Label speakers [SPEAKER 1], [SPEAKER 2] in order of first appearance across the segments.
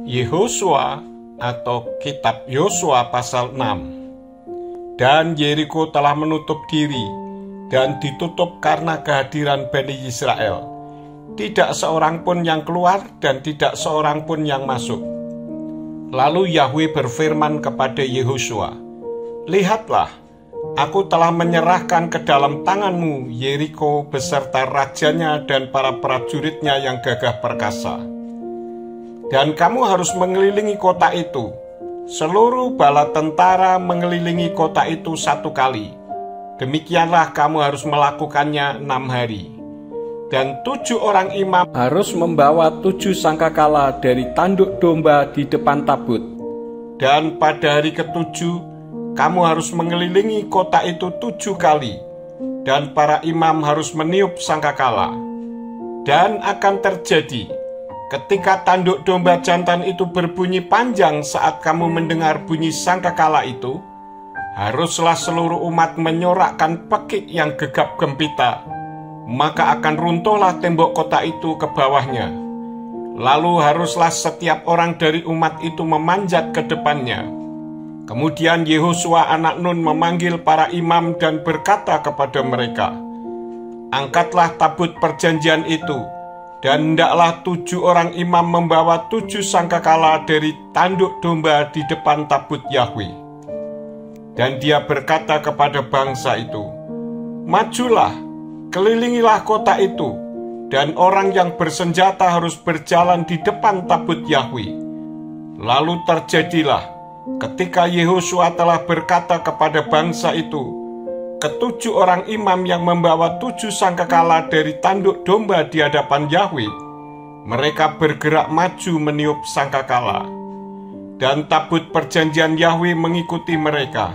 [SPEAKER 1] Yehosua atau Kitab Yosua pasal 6. Dan Yeriko telah menutup diri dan ditutup karena kehadiran Bani Israel. Tidak seorang pun yang keluar dan tidak seorang pun yang masuk. Lalu Yahweh berfirman kepada Yehosua, "Lihatlah, aku telah menyerahkan ke dalam tanganmu Yeriko beserta rajanya dan para prajuritnya yang gagah perkasa. Dan kamu harus mengelilingi kota itu. Seluruh bala tentara mengelilingi kota itu 1 kali. Demikianlah kamu harus melakukannya 6 hari. Dan 7 orang imam harus membawa 7 sangkakala dari tanduk domba di depan tabut. Dan pada hari ke-7, kamu harus mengelilingi kota itu 7 kali. Dan para imam harus meniup sangkakala. Dan akan terjadi, ketika tanduk domba jantan itu berbunyi panjang saat kamu mendengar bunyi sangkakala itu, haruslah seluruh umat menyorakkan pekik yang gegap gempita, maka akan runtuhlah tembok kota itu ke bawahnya. Lalu haruslah setiap orang dari umat itu memanjat ke depannya. Kemudian Yehosua anak Nun memanggil para imam dan berkata kepada mereka, "Angkatlah tabut perjanjian itu, dan hendaklah 7 orang imam membawa 7 sangkakala dari tanduk domba di depan tabut Yahweh." Dan dia berkata kepada bangsa itu, "Majulah, kelilingilah kota itu, dan orang yang bersenjata harus berjalan di depan tabut Yahweh." Lalu terjadilah, ketika Yehosua telah berkata kepada bangsa itu, ke-7 orang imam yang membawa 7 sangkakala dari tanduk domba di hadapan Yahweh, mereka bergerak maju meniup sangkakala. Dan tabut perjanjian Yahweh mengikuti mereka.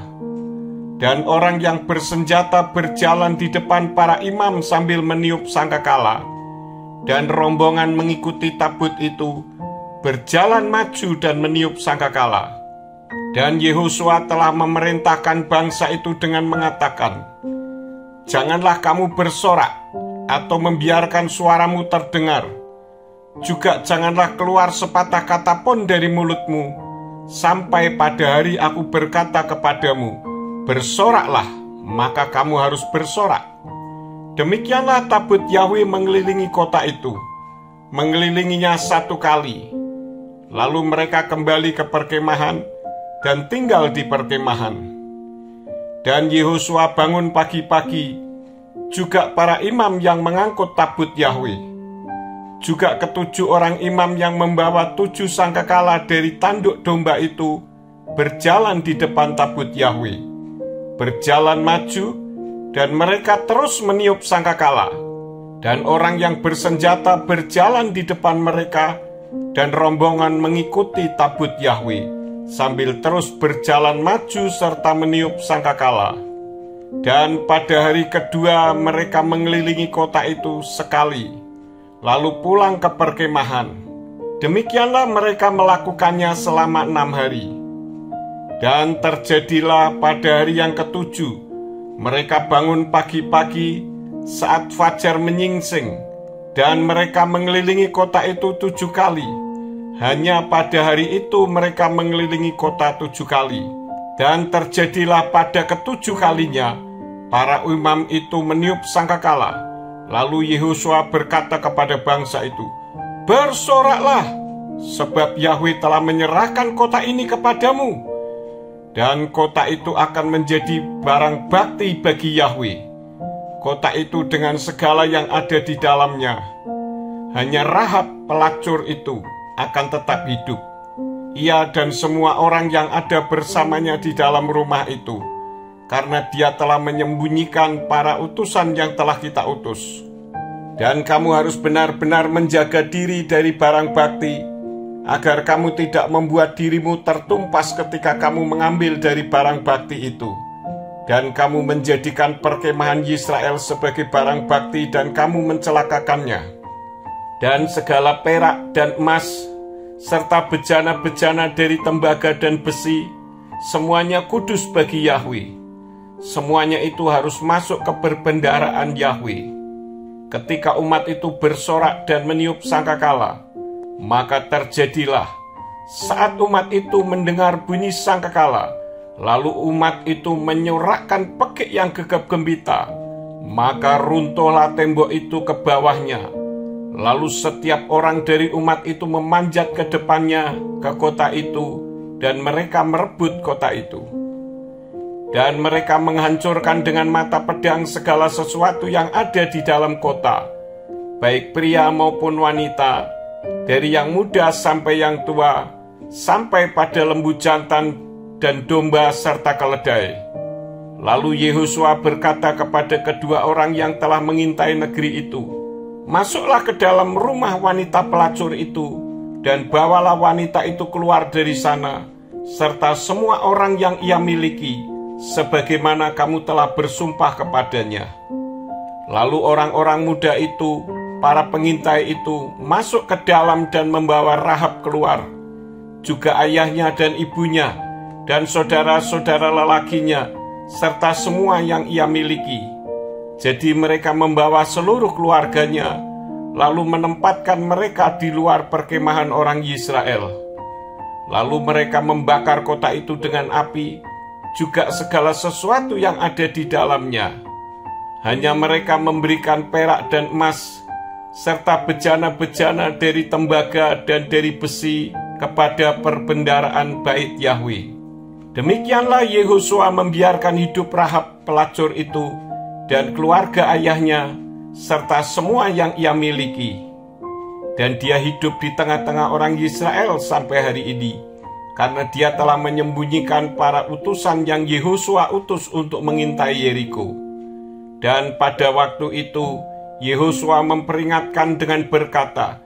[SPEAKER 1] Dan orang yang bersenjata berjalan di depan para imam sambil meniup sangkakala. Dan rombongan mengikuti tabut itu, berjalan maju dan meniup sangkakala. Dan Yehosua telah memerintahkan bangsa itu dengan mengatakan, "Janganlah kamu bersorak atau membiarkan suaramu terdengar. Juga janganlah keluar sepatah kata pun dari mulutmu, sampai pada hari aku berkata kepadamu, bersoraklah, maka kamu harus bersorak." Demikianlah tabut Yahweh mengelilingi kota itu, mengelilinginya 1 kali. Lalu mereka kembali ke perkemahan dan tinggal di perkemahan. Dan Yehosua bangun pagi-pagi, juga para imam yang mengangkut tabut Yahweh, juga ke-7 orang imam yang membawa 7 sangkakala dari tanduk domba itu, berjalan di depan tabut Yahweh, berjalan maju, dan mereka terus meniup sangkakala. Dan orang yang bersenjata berjalan di depan mereka, dan rombongan mengikuti tabut Yahweh, sambil terus berjalan maju serta meniup sangkakala. Dan pada hari kedua mereka mengelilingi kota itu sekali, lalu pulang ke perkemahan. Demikianlah mereka melakukannya selama 6 hari. Dan terjadilah pada hari yang ke-7, mereka bangun pagi-pagi saat fajar menyingsing, dan mereka mengelilingi kota itu 7 kali. Hanya pada hari itu mereka mengelilingi kota 7 kali. Dan terjadilah pada ke-7 kalinya, para imam itu meniup sangkakala. Lalu Yehosua berkata kepada bangsa itu, "Bersoraklah, sebab Yahweh telah menyerahkan kota ini kepadamu. Dan kota itu akan menjadi barang bakti bagi Yahweh. Kota itu dengan segala yang ada di dalamnya. Hanya Rahab pelacur itu akan tetap hidup, ia dan semua orang yang ada bersamanya di dalam rumah itu, karena dia telah menyembunyikan para utusan yang telah kita utus. Dan kamu harus benar-benar menjaga diri dari barang bakti, agar kamu tidak membuat dirimu tertumpas ketika kamu mengambil dari barang bakti itu. Dan kamu menjadikan perkemahan Israel sebagai barang bakti dan kamu mencelakakannya. Dan segala perak dan emas, serta bejana-bejana dari tembaga dan besi, semuanya kudus bagi Yahweh. Semuanya itu harus masuk ke perbendaharaan Yahweh. Ketika umat itu bersorak dan meniup sangkakala, maka terjadilah Saat umat itu mendengar bunyi sangkakala, lalu umat itu menyorakkan pekik yang gegap gembita, maka runtuhlah tembok itu ke bawahnya. Lalu setiap orang dari umat itu memanjat ke depannya ke kota itu, dan mereka merebut kota itu. Dan mereka menghancurkan dengan mata pedang segala sesuatu yang ada di dalam kota, baik pria maupun wanita, dari yang muda sampai yang tua, sampai pada lembu jantan dan domba serta keledai. Lalu Yehosua berkata kepada kedua orang yang telah mengintai negeri itu, "Masuklah ke dalam rumah wanita pelacur itu, dan bawalah wanita itu keluar dari sana, serta semua orang yang ia miliki, sebagaimana kamu telah bersumpah kepadanya." Lalu orang-orang muda itu, para pengintai itu, masuk ke dalam dan membawa Rahab keluar, juga ayahnya dan ibunya, dan saudara-saudara lelakinya, serta semua yang ia miliki. Jadi mereka membawa seluruh keluarganya, lalu menempatkan mereka di luar perkemahan orang Israel. Lalu mereka membakar kota itu dengan api, juga segala sesuatu yang ada di dalamnya. Hanya mereka memberikan perak dan emas, serta bejana-bejana dari tembaga dan dari besi kepada perbendaharaan bait Yahweh. Demikianlah Yehosua membiarkan hidup Rahab pelacur itu dan keluarga ayahnya, serta semua yang ia miliki. Dan dia hidup di tengah-tengah orang Israel sampai hari ini, karena dia telah menyembunyikan para utusan yang Yehosua utus untuk mengintai Yeriko. Dan pada waktu itu Yehosua memperingatkan dengan berkata,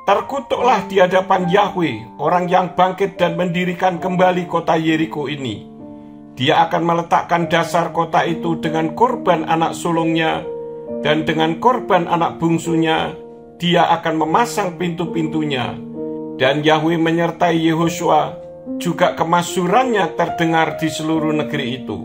[SPEAKER 1] "Terkutuklah di hadapan Yahweh orang yang bangkit dan mendirikan kembali kota Yeriko ini. Dia akan meletakkan dasar kota itu dengan korban anak sulungnya, dan dengan korban anak bungsunya dia akan memasang pintu-pintunya." Dan Yahweh menyertai Yehosua, juga kemasyhurannya terdengar di seluruh negeri itu.